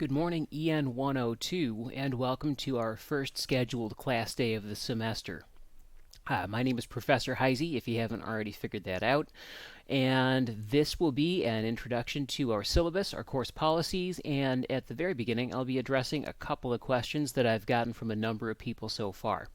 Good morning, EN102, and welcome to our first scheduled class day of the semester. My name is Professor Hyzy, if you haven't already figured that out, and this will be an introduction to our syllabus, our course policies, and at the very beginning I'll be addressing a couple of questions that I've gotten from a number of people so far.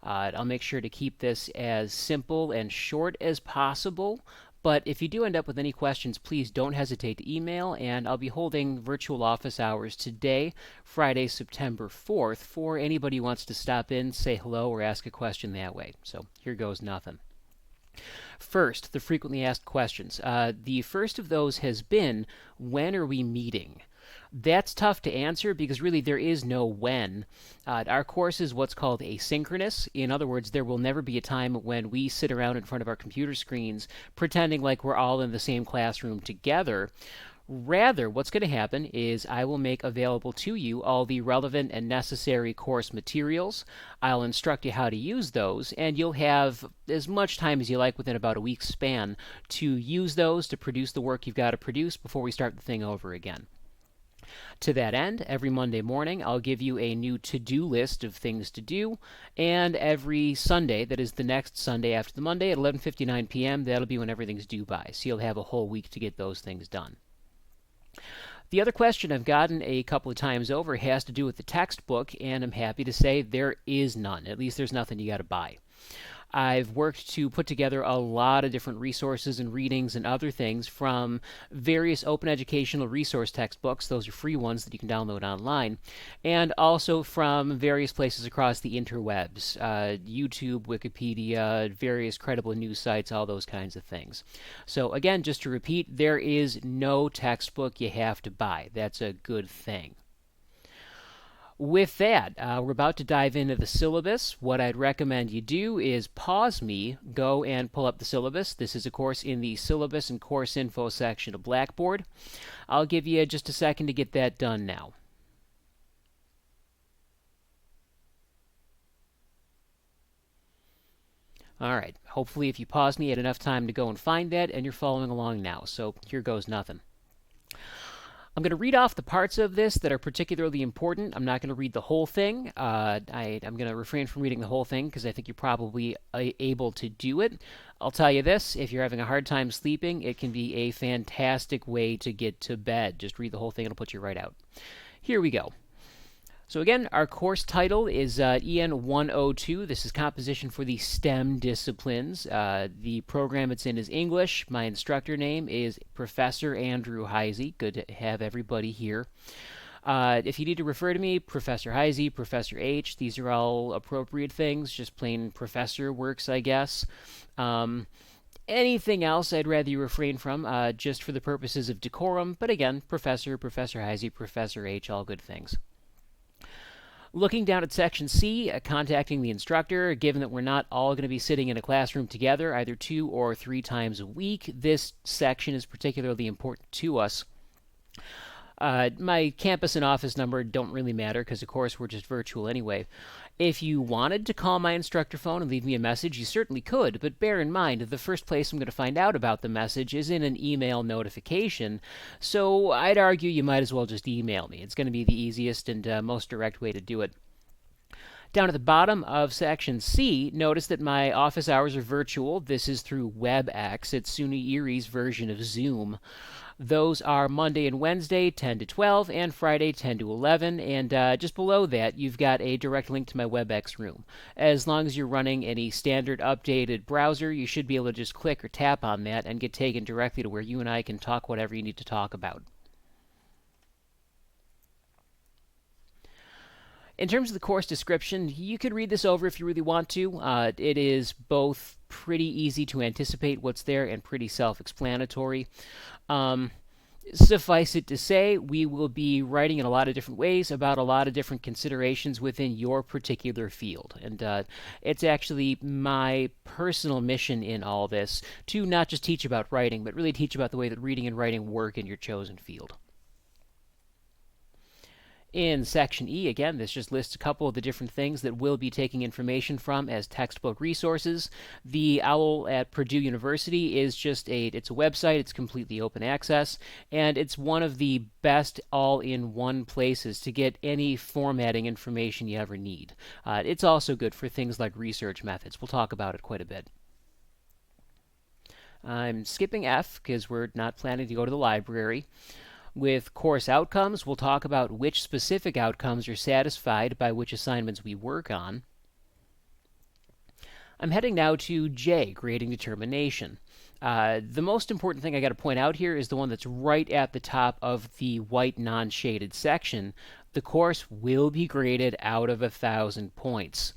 I'll make sure to keep this as simple and short as possible, but if you do end up with any questions, please don't hesitate to email, and I'll be holding virtual office hours today, Friday, September 4th, for anybody who wants to stop in, say hello, or ask a question that way. So here goes nothing. First, the frequently asked questions. The first of those has been, when are we meeting? That's tough to answer because really there is no when. Our course is what's called asynchronous. In other words, there will never be a time when we sit around in front of our computer screens pretending like we're all in the same classroom together. Rather, what's going to happen is I will make available to you all the relevant and necessary course materials. I'll instruct you how to use those, and you'll have as much time as you like within about a week's span to use those to produce the work you've got to produce before we start the thing over again. To that end, every Monday morning I'll give you a new to-do list of things to do, and every Sunday, that is the next Sunday after the Monday at 11:59 p.m., that'll be when everything's due by, so you'll have a whole week to get those things done. The other question I've gotten a couple of times over has to do with the textbook, and I'm happy to say there is none. At least there's nothing you got to buy. I've worked to put together a lot of different resources and readings and other things from various open educational resource textbooks, those are free ones that you can download online, and also from various places across the interwebs, YouTube, Wikipedia, various credible news sites, all those kinds of things. So again, just to repeat, there is no textbook you have to buy. That's a good thing. With that, we're about to dive into the syllabus. What I'd recommend you do is pause me, go and pull up the syllabus. This is, of course, in the syllabus and course info section of Blackboard. I'll give you just a second to get that done now. Alright, hopefully if you pause me, you had enough time to go and find that, and you're following along now, so here goes nothing. I'm going to read off the parts of this that are particularly important. I'm not going to read the whole thing. I'm going to refrain from reading the whole thing because I think you're probably able to do it. I'll tell you this, if you're having a hard time sleeping, it can be a fantastic way to get to bed. Just read the whole thing, it'll put you right out. Here we go. So again, our course title is EN102. This is composition for the STEM disciplines. The program it's in is English. My instructor name is Professor Andrew Hyzy. Good to have everybody here. If you need to refer to me, Professor Hyzy, Professor H, these are all appropriate things. Just plain professor works, I guess. Anything else I'd rather you refrain from, just for the purposes of decorum. But again, Professor, Professor Hyzy, Professor H, all good things. Looking down at section C, contacting the instructor, given that we're not all going to be sitting in a classroom together either 2 or 3 times a week, this section is particularly important to us. My campus and office number don't really matter because, of course, we're just virtual anyway. If you wanted to call my instructor phone and leave me a message, you certainly could, but bear in mind, the first place I'm going to find out about the message is in an email notification, so I'd argue you might as well just email me. It's going to be the easiest and most direct way to do it. Down at the bottom of section C, notice that my office hours are virtual. This is through WebEx. It's SUNY Erie's version of Zoom. Those are Monday and Wednesday, 10 to 12, and Friday, 10 to 11. And just below that, you've got a direct link to my WebEx room. As long as you're running any standard updated browser, you should be able to just click or tap on that and get taken directly to where you and I can talk whatever you need to talk about. In terms of the course description, you could read this over if you really want to. It is both pretty easy to anticipate what's there and pretty self-explanatory. Suffice it to say, we will be writing in a lot of different ways about a lot of different considerations within your particular field. And it's actually my personal mission in all this to not just teach about writing, but really teach about the way that reading and writing work in your chosen field. In section E, again, this just lists a couple of the different things that we'll be taking information from as textbook resources. The OWL at Purdue University is it's a website, it's completely open access, and it's one of the best all-in-one places to get any formatting information you ever need. It's also good for things like research methods. We'll talk about it quite a bit. I'm skipping F because we're not planning to go to the library. With course outcomes, we'll talk about which specific outcomes are satisfied by which assignments we work on. I'm heading now to J, grading determination. The most important thing I got to point out here is the one that's right at the top of the white non-shaded section. The course will be graded out of 1,000 points.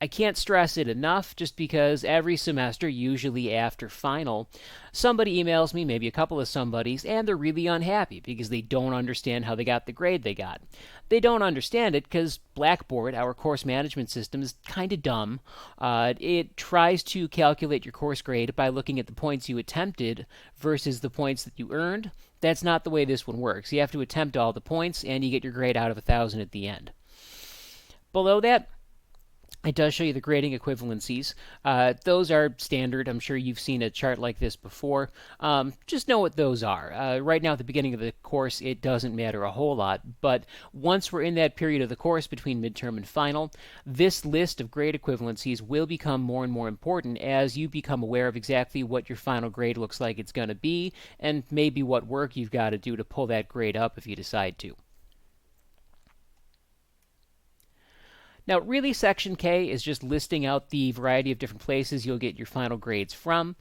I can't stress it enough, just because every semester, usually after final, somebody emails me, maybe a couple of somebodies, and they're really unhappy because they don't understand how they got the grade they got. They don't understand it because Blackboard, our course management system, is kind of dumb. It tries to calculate your course grade by looking at the points you attempted versus the points that you earned. That's not the way this one works. You have to attempt all the points, and you get your grade out of 1,000 at the end. Below that, it does show you the grading equivalencies. Those are standard. I'm sure you've seen a chart like this before. Just know what those are. Right now at the beginning of the course, it doesn't matter a whole lot, but once we're in that period of the course between midterm and final, this list of grade equivalencies will become more and more important as you become aware of exactly what your final grade looks like it's going to be, and maybe what work you've got to do to pull that grade up if you decide to. Now, really, Section K is just listing out the variety of different places you'll get your final grades from.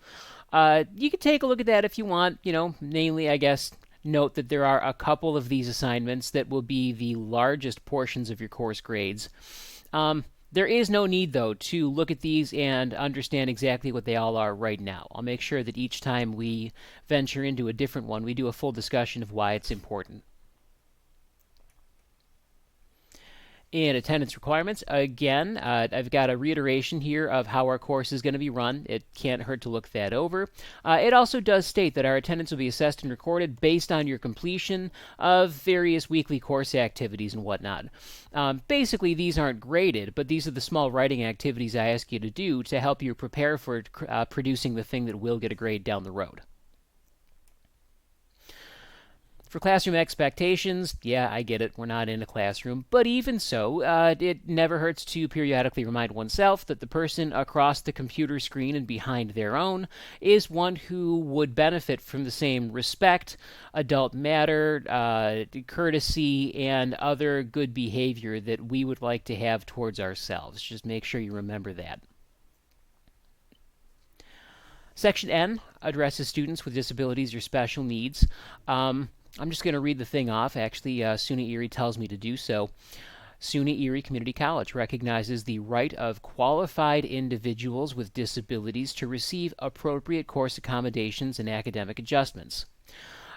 You can take a look at that if you want, namely, I guess, note that there are a couple of these assignments that will be the largest portions of your course grades. There is no need, though, to look at these and understand exactly what they all are right now. I'll make sure that each time we venture into a different one, we do a full discussion of why it's important. In attendance requirements, again, I've got a reiteration here of how our course is going to be run. It can't hurt to look that over. It also does state that our attendance will be assessed and recorded based on your completion of various weekly course activities and whatnot. Basically, these aren't graded, but these are the small writing activities I ask you to do to help you prepare for producing the thing that will get a grade down the road. For classroom expectations, yeah, I get it, we're not in a classroom, but even so, it never hurts to periodically remind oneself that the person across the computer screen and behind their own is one who would benefit from the same respect, adult manner, courtesy, and other good behavior that we would like to have towards ourselves. Just make sure you remember that. Section N addresses students with disabilities or special needs. I'm just going to read the thing off. Actually, SUNY Erie tells me to do so. SUNY Erie Community College recognizes the right of qualified individuals with disabilities to receive appropriate course accommodations and academic adjustments.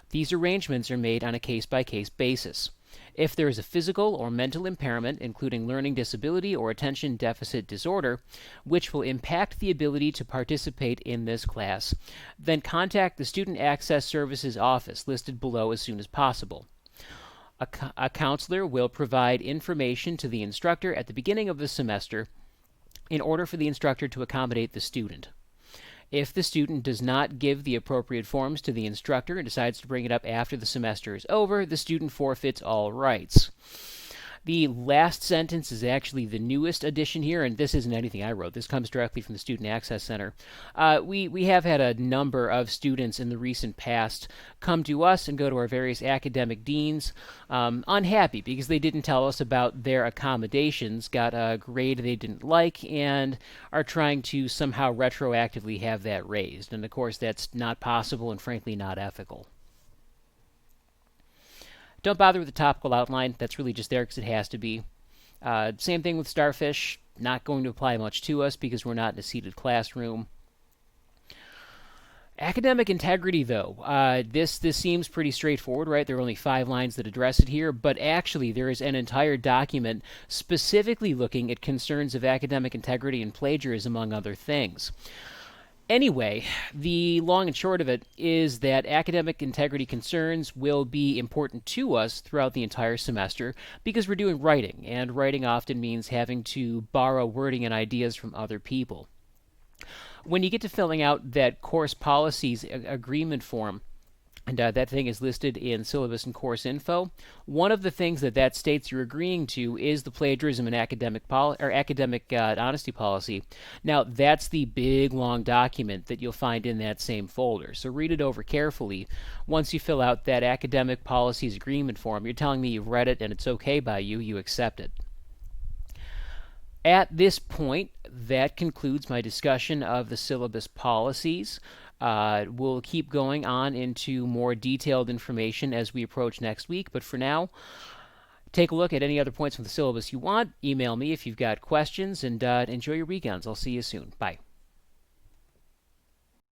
These arrangements are made on a case-by-case basis. If there is a physical or mental impairment, including learning disability or attention deficit disorder, which will impact the ability to participate in this class, then contact the Student Access Services office listed below as soon as possible. A counselor will provide information to the instructor at the beginning of the semester in order for the instructor to accommodate the student. If the student does not give the appropriate forms to the instructor and decides to bring it up after the semester is over, the student forfeits all rights. The last sentence is actually the newest addition here, and this isn't anything I wrote. This comes directly from the Student Access Center. We have had a number of students in the recent past come to us and go to our various academic deans unhappy because they didn't tell us about their accommodations, got a grade they didn't like, and are trying to somehow retroactively have that raised. And of course, that's not possible and frankly not ethical. Don't bother with the topical outline. That's really just there because it has to be. Same thing with Starfish. Not going to apply much to us because we're not in a seated classroom. Academic integrity, though. This seems pretty straightforward, right? There are only 5 lines that address it here, but actually there is an entire document specifically looking at concerns of academic integrity and plagiarism, among other things. Anyway, the long and short of it is that academic integrity concerns will be important to us throughout the entire semester because we're doing writing, and writing often means having to borrow wording and ideas from other people. When you get to filling out that course policies agreement form, and that thing is listed in syllabus and course info. One of the things that states you're agreeing to is the plagiarism and academic honesty policy. Now, that's the big long document that you'll find in that same folder. So read it over carefully. Once you fill out that academic policies agreement form, you're telling me you've read it and it's okay by you. You accept it. At this point, that concludes my discussion of the syllabus policies. We'll keep going on into more detailed information as we approach next week, but for now, take a look at any other points from the syllabus you want. Email me if you've got questions, and enjoy your weekends. I'll see you soon. Bye.